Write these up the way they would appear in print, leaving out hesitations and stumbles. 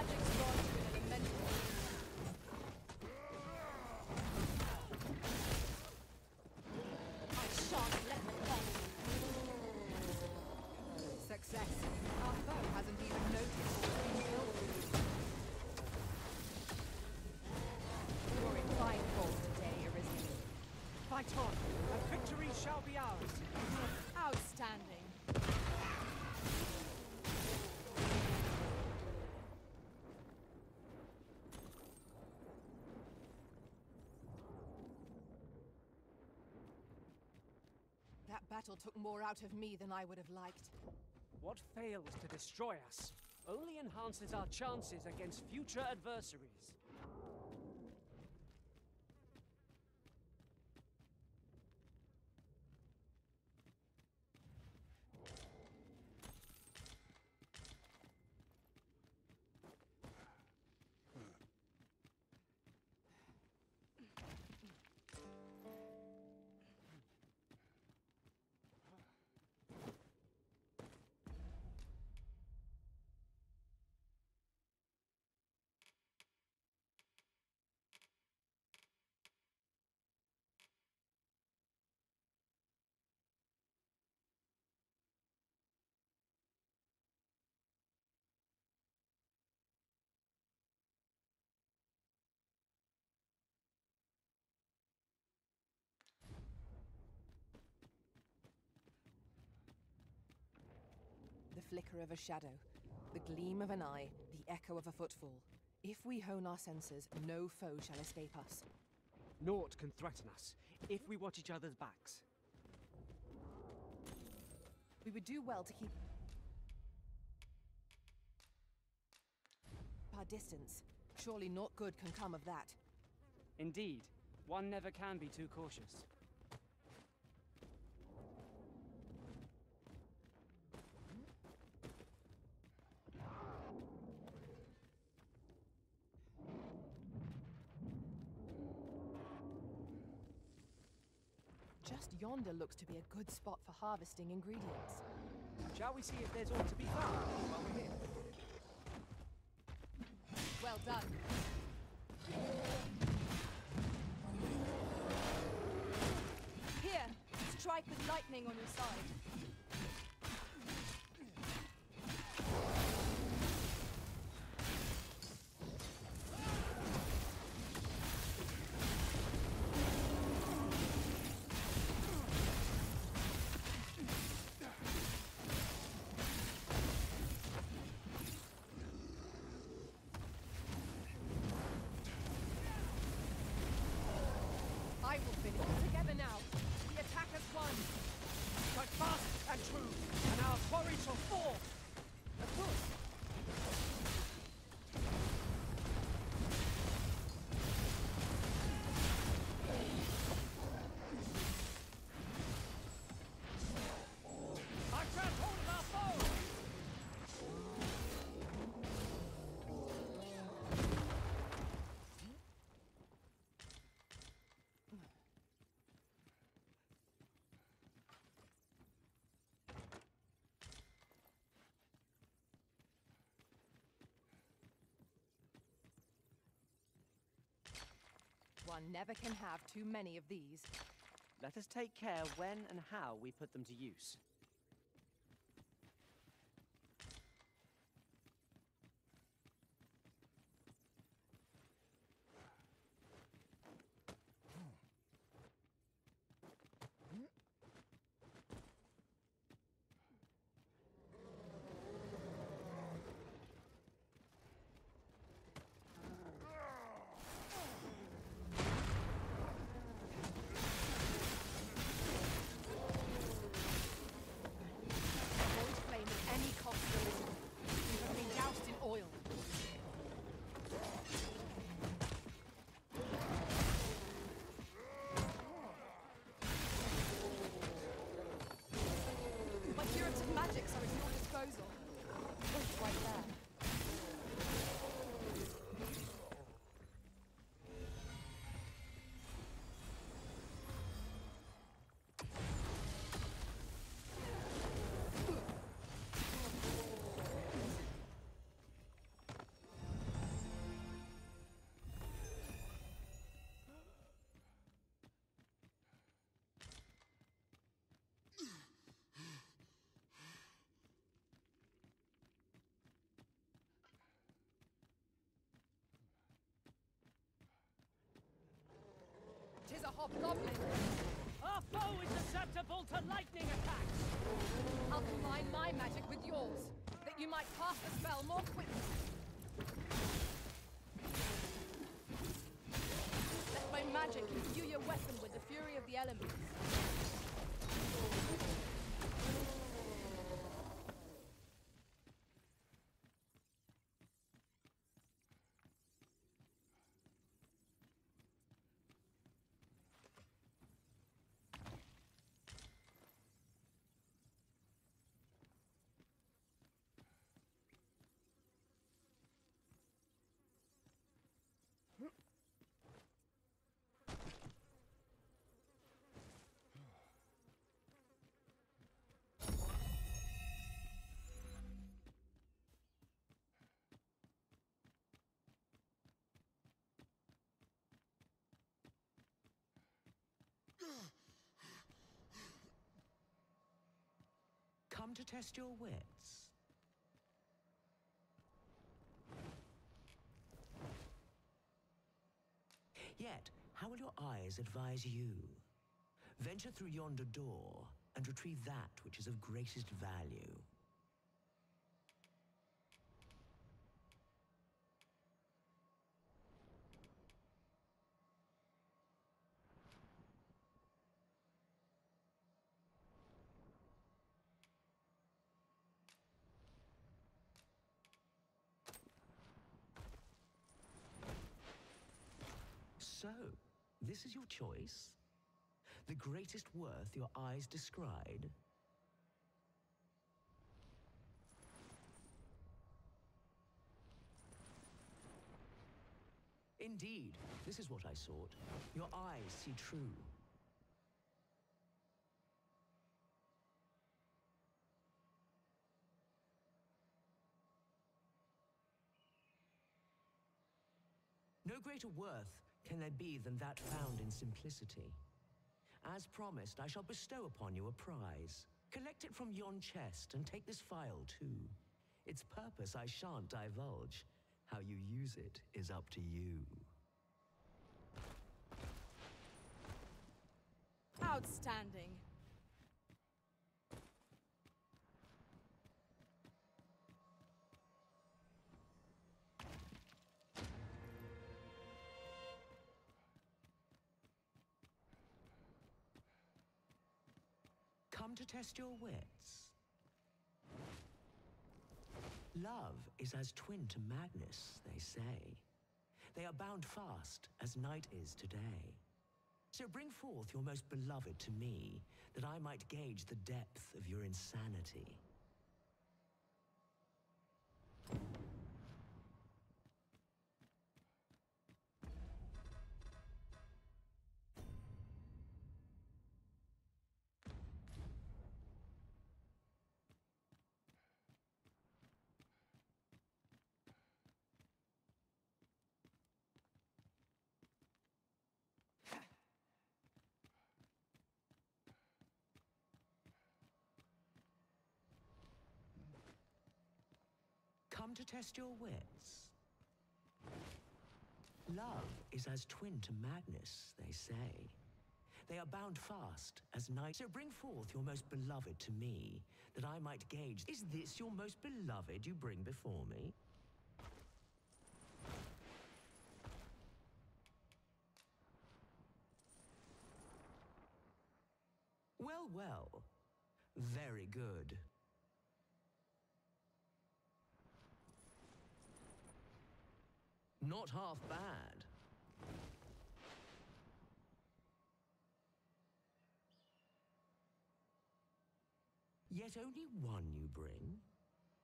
magic's gone to an elemental. I shan't let them fall. Success. Our foe hasn't even noticed what's been killed. You're in fine form today, Arisen. Fight on, and victory shall be ours. Outstanding. That battle took more out of me than I would have liked. What fails to destroy us only enhances our chances against future adversaries. The flicker of a shadow, the gleam of an eye, the echo of a footfall. If we hone our senses, no foe shall escape us. Naught can threaten us if we watch each other's backs. We would do well to keep our distance. Surely naught good can come of that. Indeed, one never can be too cautious. Just yonder looks to be a good spot for harvesting ingredients. Shall we see if there's aught to be found while we're here? Well done. Here, strike with lightning on your side. I will finish it together now. The attack has won. Strike fast and true, and our quarry shall fall! Of course. I grab hold of our foe! One never can have too many of these. Let us take care when and how we put them to use. hobgoblin! Our foe is susceptible to lightning attacks! I'll combine my magic with yours, that you might cast the spell more quickly. Let my magic imbue your weapon with the fury of the elements. Come to test your wits. Yet, how will your eyes advise you? Venture through yonder door and retrieve that which is of greatest value. So, this is your choice? The greatest worth your eyes descried? Indeed, this is what I sought. Your eyes see true. No greater worth can there be than that found in simplicity. As promised, I shall bestow upon you a prize. Collect it from yon chest and take this phial too. Its purpose I shan't divulge. How you use it is up to you. Outstanding. Come to test your wits. Love is as twin to madness, they say. They are bound fast, as night is today. So bring forth your most beloved to me, that I might gauge the depth of your insanity. Come to test your wits. Love is as twin to madness, they say. They are bound fast as night. So bring forth your most beloved to me, that I might gauge. Is this your most beloved you bring before me? Well, well. Very good. Not half bad. Yet only one you bring?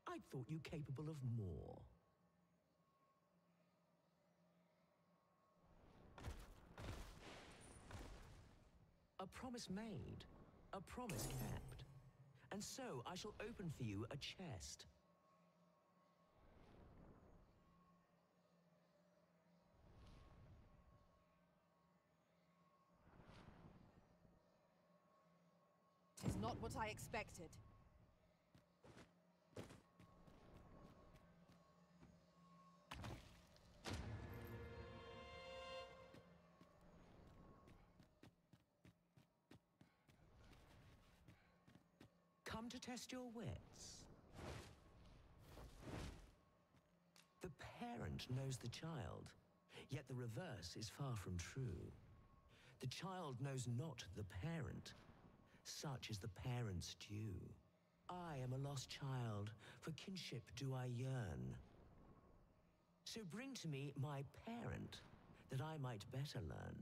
I thought you capable of more. A promise made, a promise kept. And so I shall open for you a chest. Tis not what I expected. come to test your wits? The parent knows the child, yet the reverse is far from true. The child knows not the parent. Such is the parent's due. I am a lost child, for kinship do I yearn. So bring to me my parent, that I might better learn.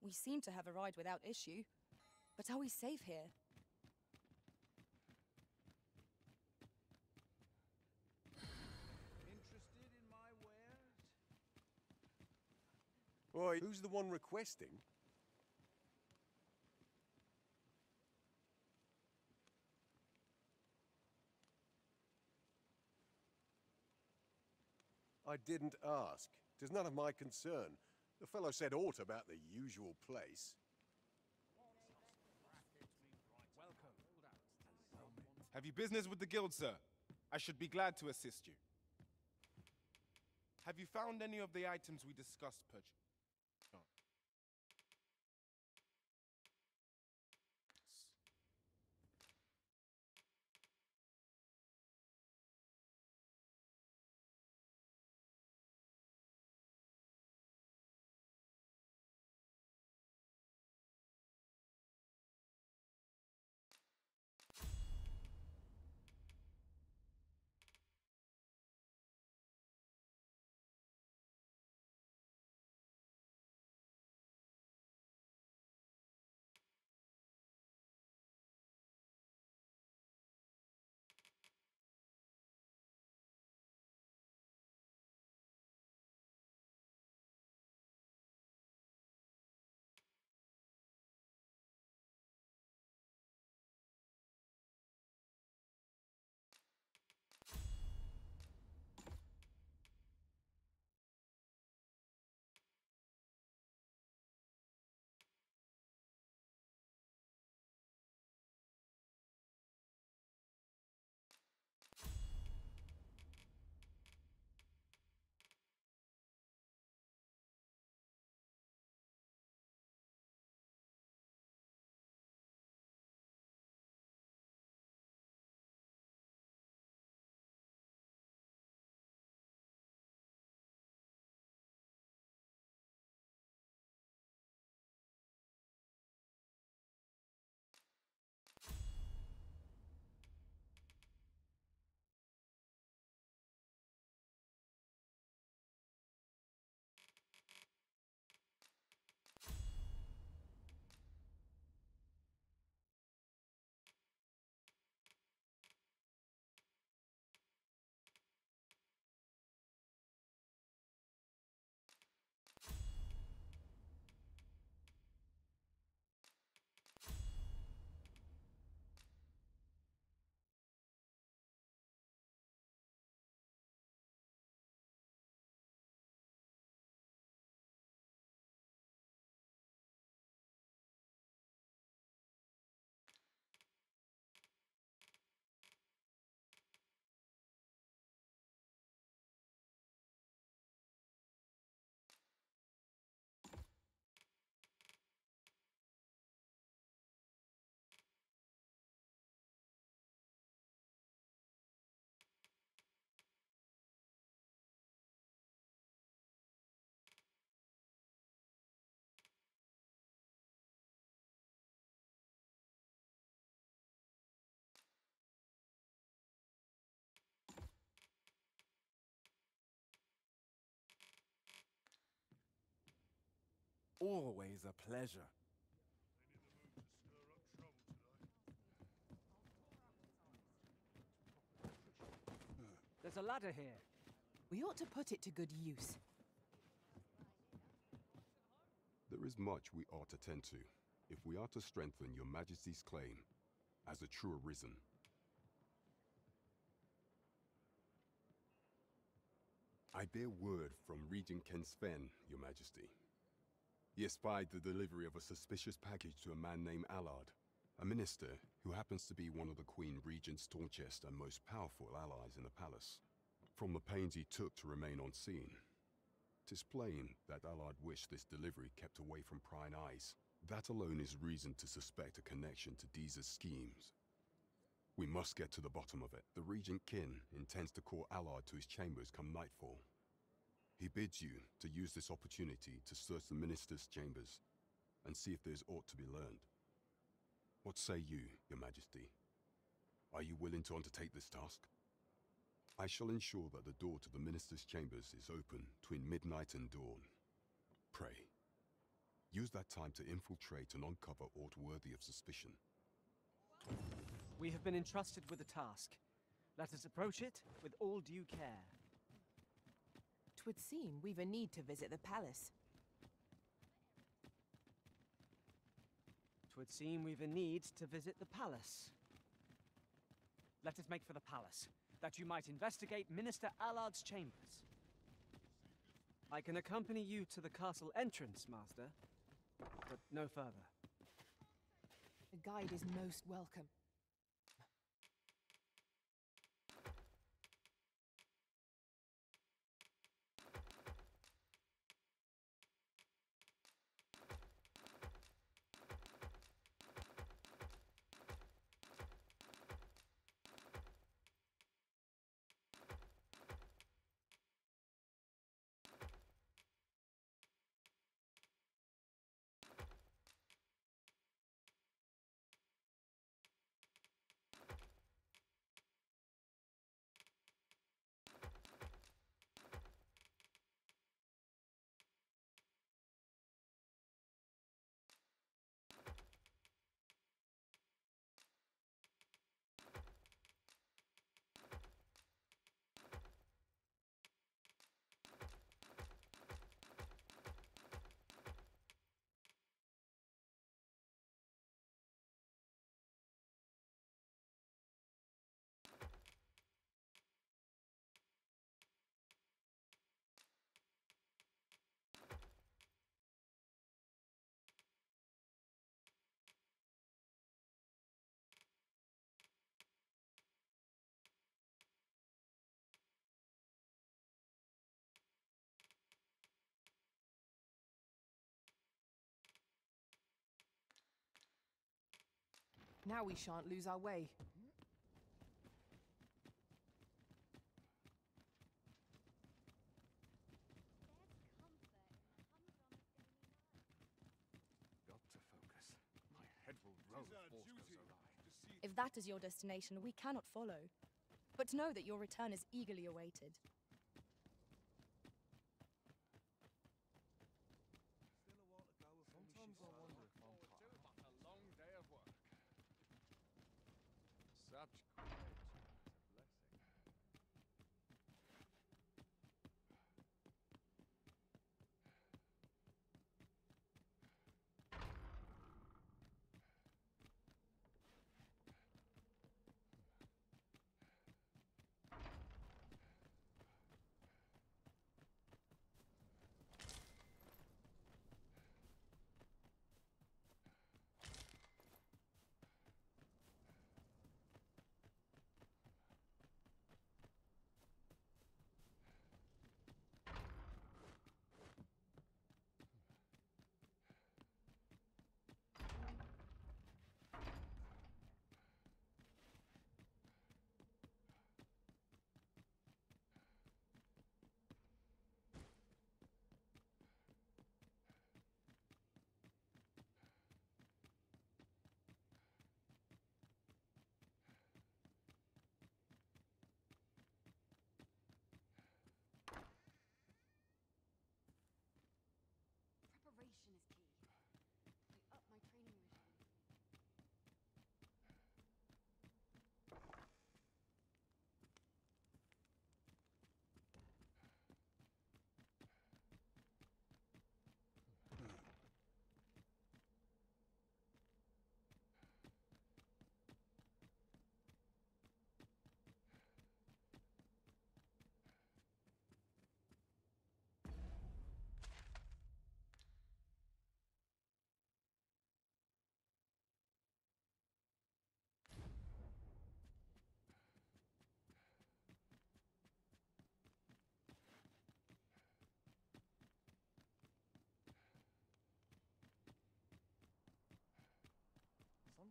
We seem to have arrived without issue. But are we safe here? Interested in my wares? Who's the one requesting? I didn't ask. 'Tis none of my concern. The fellow said aught about the usual place. Have you business with the guild, sir? I should be glad to assist you. Have you found any of the items we discussed purchase? always a pleasure. There's a ladder here. We ought to put it to good use. There is much we ought to tend to, if we are to strengthen your Majesty's claim as a true Arisen. I bear word from Regent Ken Sven, Your Majesty. He espied the delivery of a suspicious package to a man named Allard, a minister who happens to be one of the Queen Regent's staunchest and most powerful allies in the palace. From the pains he took to remain unseen, 'tis plain that Allard wished this delivery kept away from prying eyes. That alone is reason to suspect a connection to Deeza's schemes. We must get to the bottom of it. The Regent Kin intends to call Allard to his chambers come nightfall. He bids you to use this opportunity to search the minister's chambers and see if there's aught to be learned. What say you, Your Majesty? Are you willing to undertake this task? I shall ensure that the door to the minister's chambers is open between midnight and dawn. Pray, use that time to infiltrate and uncover aught worthy of suspicion. We have been entrusted with a task. Let us approach it with all due care. 'Twould seem we've a need to visit the palace. 'Twould seem we've a need to visit the palace. Let us make for the palace, that you might investigate Minister Allard's chambers. I can accompany you to the castle entrance, Master, but no further. A guide is most welcome. Now we shan't lose our way. Got to focus. My head will roll if all goes awry. If that is your destination, we cannot follow. But know that your return is eagerly awaited. Sometimes I wonder if I'm tired. But a long day of work. Such great blessing.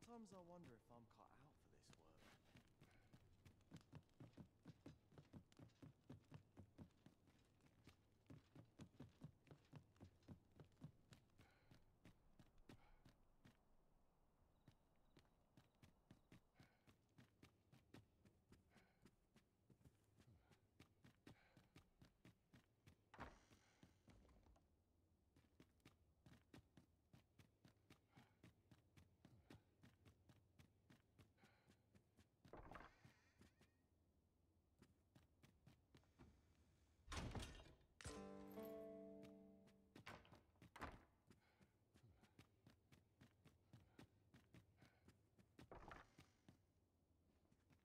Sometimes I wonder if I'm cut out for this work.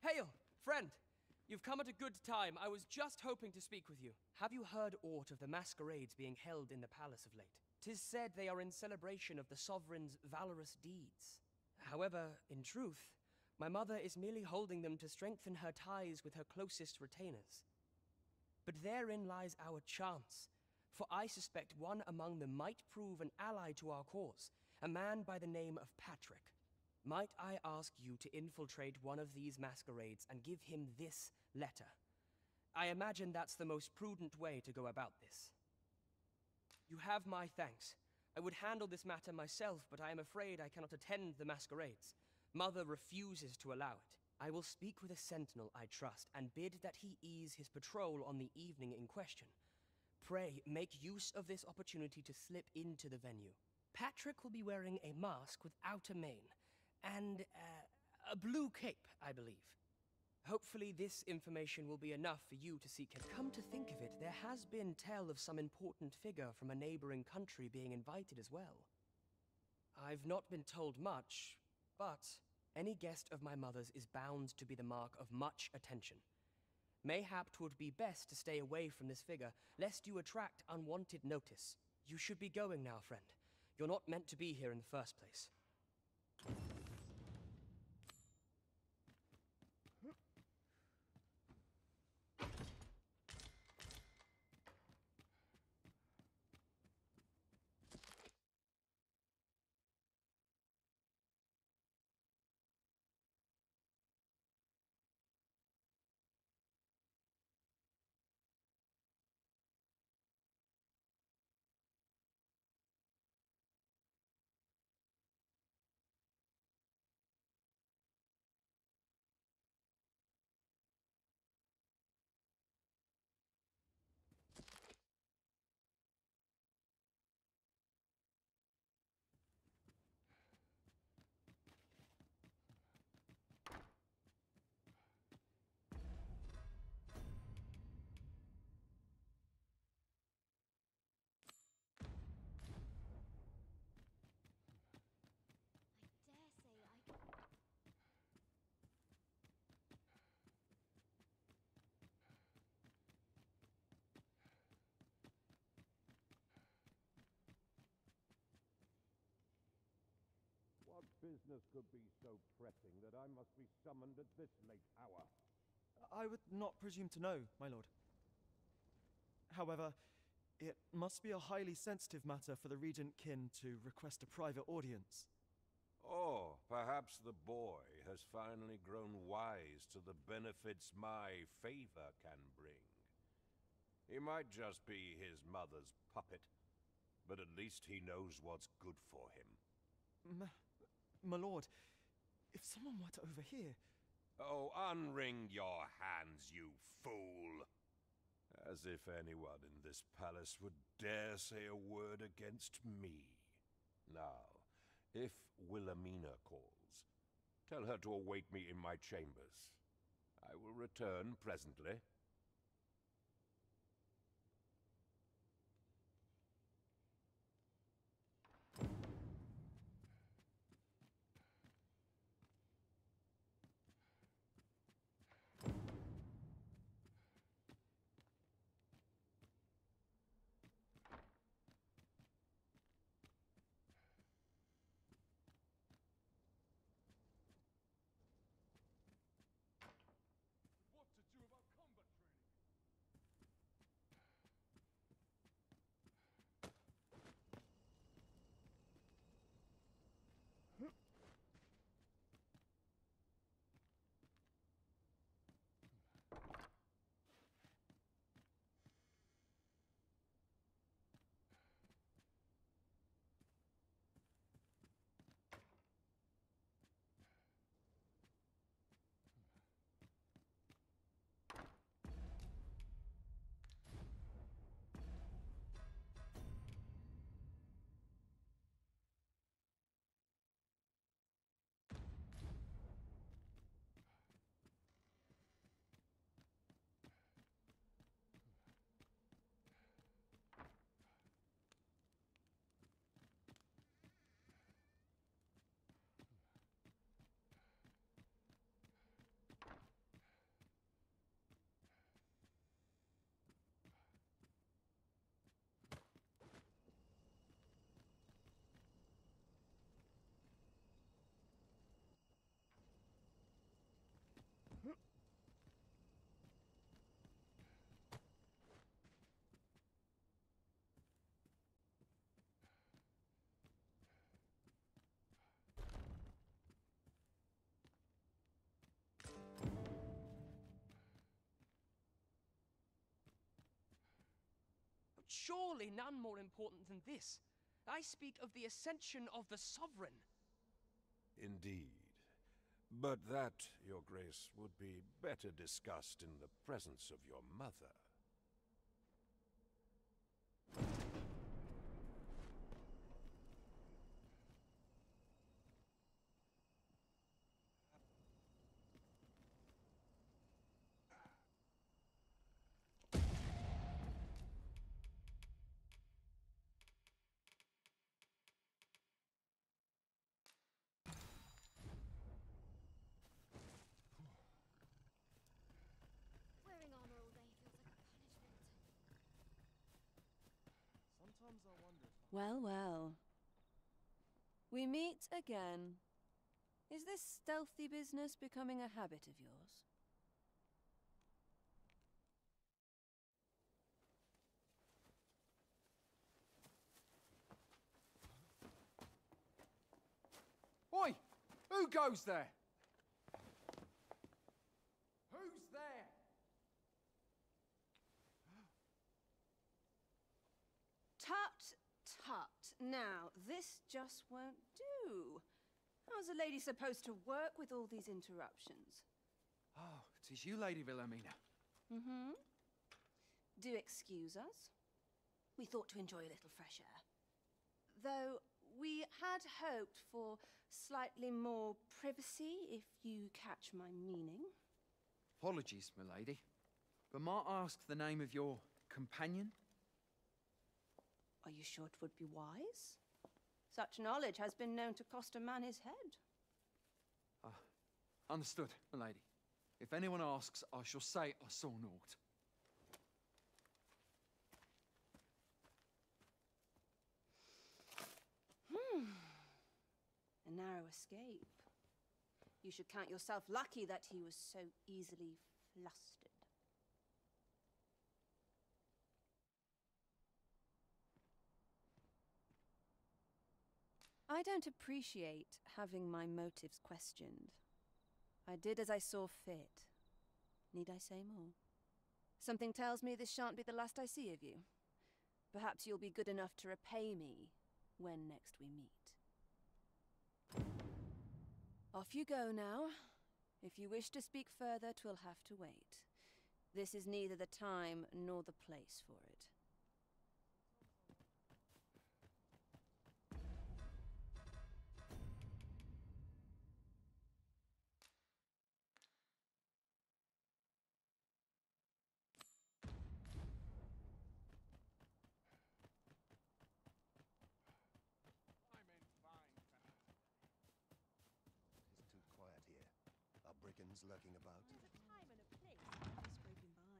Hail, friend! You've come at a good time. I was just hoping to speak with you. Have you heard aught of the masquerades being held in the palace of late? 'Tis said they are in celebration of the sovereign's valorous deeds. However, in truth, my mother is merely holding them to strengthen her ties with her closest retainers. But therein lies our chance, for I suspect one among them might prove an ally to our cause, a man by the name of Patrick. Might I ask you to infiltrate one of these masquerades and give him this letter? I imagine that's the most prudent way to go about this. You have my thanks. I would handle this matter myself, but I am afraid I cannot attend the masquerades. Mother refuses to allow it. I will speak with a sentinel I trust and bid that he ease his patrol on the evening in question. Pray, make use of this opportunity to slip into the venue. Patrick will be wearing a mask without a mane, and a blue cape, I believe. Hopefully this information will be enough for you to seek him. Come to think of it, there has been tell of some important figure from a neighboring country being invited as well. I've not been told much, but any guest of my mother's is bound to be the mark of much attention. Mayhap 'twould be best to stay away from this figure, lest you attract unwanted notice. You should be going now, friend. You're not meant to be here in the first place. What business could be so pressing that I must be summoned at this late hour? I would not presume to know, my lord. However, it must be a highly sensitive matter for the Regent Kin to request a private audience. Oh, perhaps the boy has finally grown wise to the benefits my favor can bring. He might just be his mother's puppet, but at least he knows what's good for him. My lord, if someone were to overhear... Oh, unwring your hands, you fool! As if anyone in this palace would dare say a word against me. Now, if Wilhelmina calls, tell her to await me in my chambers. I will return presently. What to do about combat? surely none more important than this. I speak of the ascension of the Sovereign. Indeed. But that, Your Grace, would be better discussed in the presence of your mother. Wearing armor all day feels like a punishment. Sometimes I wonder if Well, well. We meet again. Is this stealthy business becoming a habit of yours? Oi! Who goes there? Who's there? Tut, tut. Now, this just won't do. How's a lady supposed to work with all these interruptions? Oh, 'tis you, Lady Wilhelmina. Mm-hmm. Do excuse us. We thought to enjoy a little fresh air. Though we had hoped for slightly more privacy, if you catch my meaning. Apologies, my lady. But might I ask the name of your companion? Are you sure it would be wise? Such knowledge has been known to cost a man his head. Understood, my lady. If anyone asks, I shall say I saw naught. A narrow escape. You should count yourself lucky that he was so easily flustered. I don't appreciate having my motives questioned. I did as I saw fit. Need I say more? Something tells me this shan't be the last I see of you. Perhaps you'll be good enough to repay me when next we meet. Off you go now. If you wish to speak further, 'twill have to wait. This is neither the time nor the place for it. It's too quiet here. Are brigands lurking about? There's a time and a place for scraping by.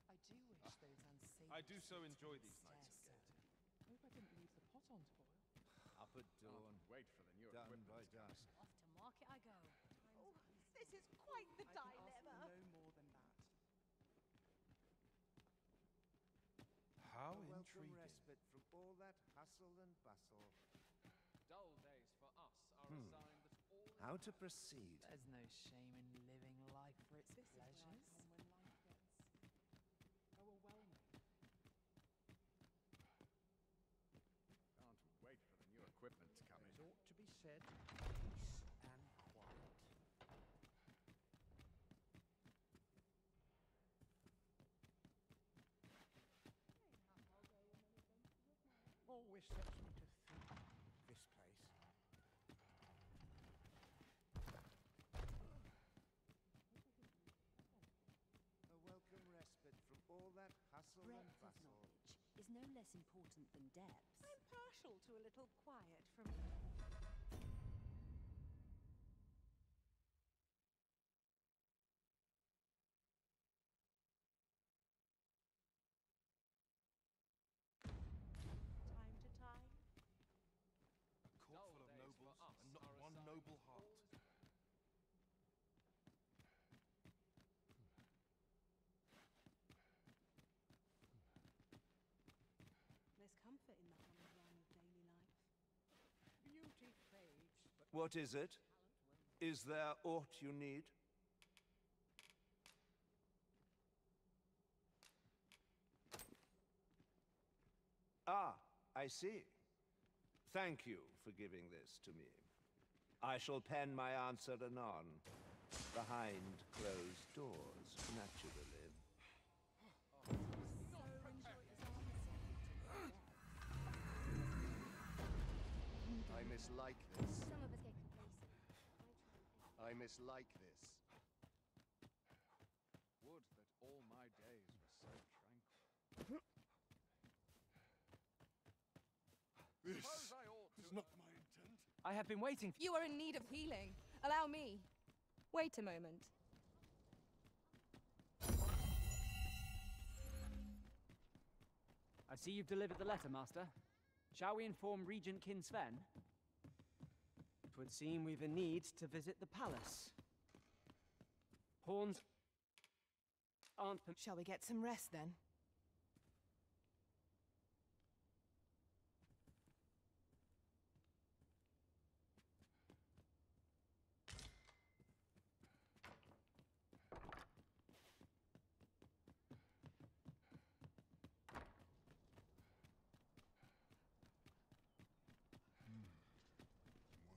I do wish those unsavory I do so enjoy these stare nights of so. gaiety. Hope I didn't leave the pot on to boil. Up at dawn. Wait for the new Done equipment. by dusk. Off to market I go. Oh, This is quite the I can ask dilemma. for no more than that. How A welcome intriguing. respite from all that hustle and bustle. Dull days for us are a sign that all How to proceed? There's no shame in living life for its pleasures. When life gets overwhelming. Can't wait for the new equipment to come in. It ought to be said, peace and quiet. Always sets me to think, this place. A welcome respite from all that hustle and Breadth of bustle. knowledge is no less important than depth. I'm partial to a little quiet from... time to time. A court full of nobles, and not one noble heart. There's comfort in the humdrum of daily life. Beauty fades, but what is it? Is there aught you need? Ah, I see. Thank you for giving this to me. I shall pen my answer anon, behind closed doors, naturally. I mislike this. Some of us get complacent. I mislike this. Would that all my days were so tranquil. This Suppose I ought is to- not my intent. I have been waiting for You are in need of healing. Allow me. Wait a moment. I see you've delivered the letter, Master. Shall we inform Regent Kin Sven? 'Twould seem we've a need to visit the palace. Pawns aren't... Shall we get some rest then?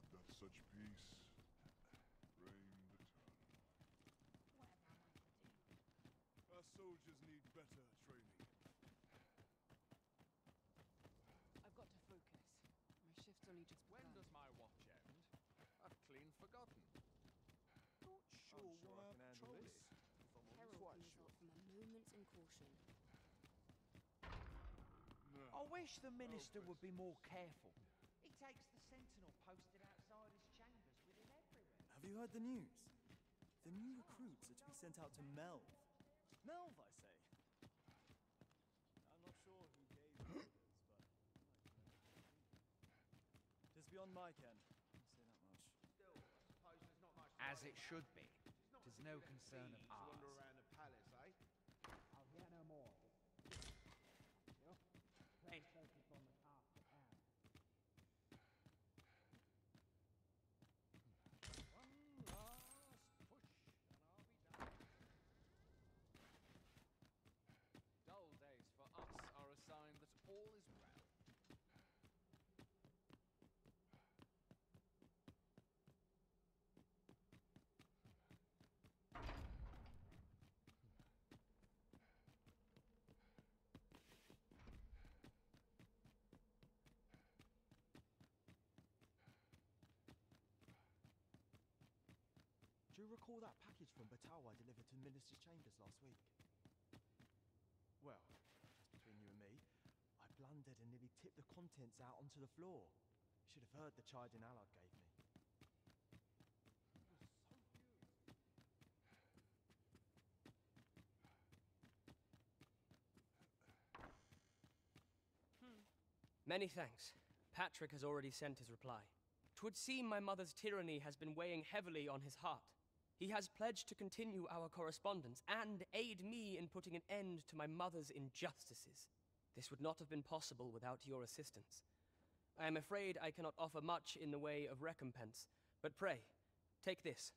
Would that such peace reigned eternal. Our soldiers need better training. I've got to focus. My shift's only just When does my watch end? I've clean forgotten. Not sure I'm sure I why can I've handle told this. it, if I'm Peril quite can sure. result from a moment's incaution. I wish the minister would be more careful. He takes the sentinel posted outside his chambers with him everywhere. Have you heard the news? The new recruits are to be sent out to Melve. Melve, I say. I'm not sure who gave the orders, but... Tis beyond my ken. I'll say that much. As it should be. Tis no concern of Wander ours. around the palace, eh? I'll hear no more. Let's focus on the task at hand. One last push, and I'll be done. Dull days for us are a sign that all is well. Do you recall that package from Batawa I delivered to the Minister's chambers last week? Well, just between you and me, I blundered and nearly tipped the contents out onto the floor. Should have heard the chiding Allard gave me. Many thanks. Patrick has already sent his reply. 'Twould seem my mother's tyranny has been weighing heavily on his heart. He has pledged to continue our correspondence and aid me in putting an end to my mother's injustices. This would not have been possible without your assistance. I am afraid I cannot offer much in the way of recompense, but pray, take this.